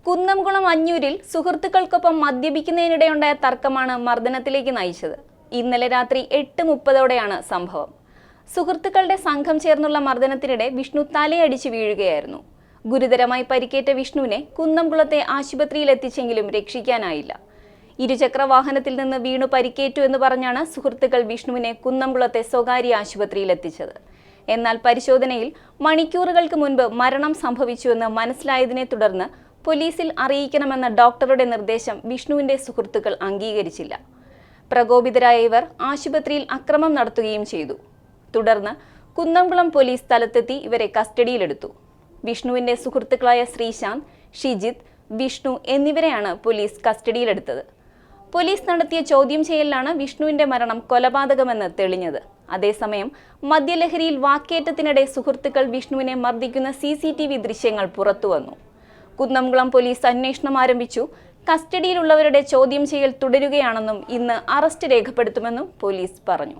കുന്നംകുളം അഞ്ഞൂരിൽ സുഹൃത്തുക്കൾക്കൊപ്പം മദ്യപിക്കുന്നതിനിടെയുണ്ടായ തർക്കമാണ് മർദ്ദനത്തിലേക്ക് നയിച്ചത്. ഇന്നലെ രാത്രി 8:30ഓടെയാണ് സംഭവം. സുഹൃത്തുക്കളുടെ സംഘം ചേർന്നുള്ള മർദ്ദനത്തിനിടെ വിഷ്ണു തലയടിച്ച് വീഴുകയായിരുന്നു. ഗുരുതരമായി പരിക്കേറ്റ വിഷ്ണുവിനെ കുന്നംകുളത്തെ ആശുപത്രിയിൽ എത്തിച്ചെങ്കിലും രക്ഷിക്കാനായില്ല. ഇരുചക്ര വാഹനത്തിൽ നിന്ന് വീണു പരിക്കേറ്റു എന്ന് പറഞ്ഞാണ് സുഹൃത്തുക്കൾ വിഷ്ണുവിനെ കുന്നംകുളത്തെ സ്വകാര്യ ആശുപത്രിയിൽ എത്തിച്ചത്. എന്നാൽ പരിശോധനയിൽ മണിക്കൂറുകൾക്ക് മുൻപ് മരണം സംഭവിച്ചുവെന്ന് മനസ്സിലായതിനെ തുടർന്ന് പോലീസിൽ അറിയിക്കണമെന്ന ഡോക്ടറുടെ നിർദ്ദേശം വിഷ്ണുവിന്റെ സുഹൃത്തുക്കൾ അംഗീകരിച്ചില്ല. പ്രകോപിതരായ ഇവർ ആശുപത്രിയിൽ അക്രമം നടത്തുകയും ചെയ്തു. തുടർന്ന് കുന്നംകുളം പോലീസ് സ്ഥലത്തെത്തി ഇവരെ കസ്റ്റഡിയിലെടുത്തു. വിഷ്ണുവിന്റെ സുഹൃത്തുക്കളായ ശ്രീശാന്ത്, ഷിജിത്ത്, വിഷ്ണു എന്നിവരെയാണ് പോലീസ് കസ്റ്റഡിയിലെടുത്തത്. പോലീസ് നടത്തിയ ചോദ്യം ചെയ്യലിലാണ് വിഷ്ണുവിന്റെ മരണം കൊലപാതകമെന്ന് തെളിഞ്ഞത്. അതേസമയം മദ്യലഹരിയിൽ വാക്കേറ്റത്തിനിടെ സുഹൃത്തുക്കൾ വിഷ്ണുവിനെ മർദ്ദിക്കുന്ന CCTV ദൃശ്യങ്ങൾ പുറത്തുവന്നു. കുന്നംകുളം പോലീസ് അന്വേഷണം ആരംഭിച്ചു. കസ്റ്റഡിയിലുള്ളവരുടെ ചോദ്യം ചെയ്യൽ തുടരുകയാണെന്നും ഇന്ന് അറസ്റ്റ് രേഖപ്പെടുത്തുമെന്നും പോലീസ് പറഞ്ഞു.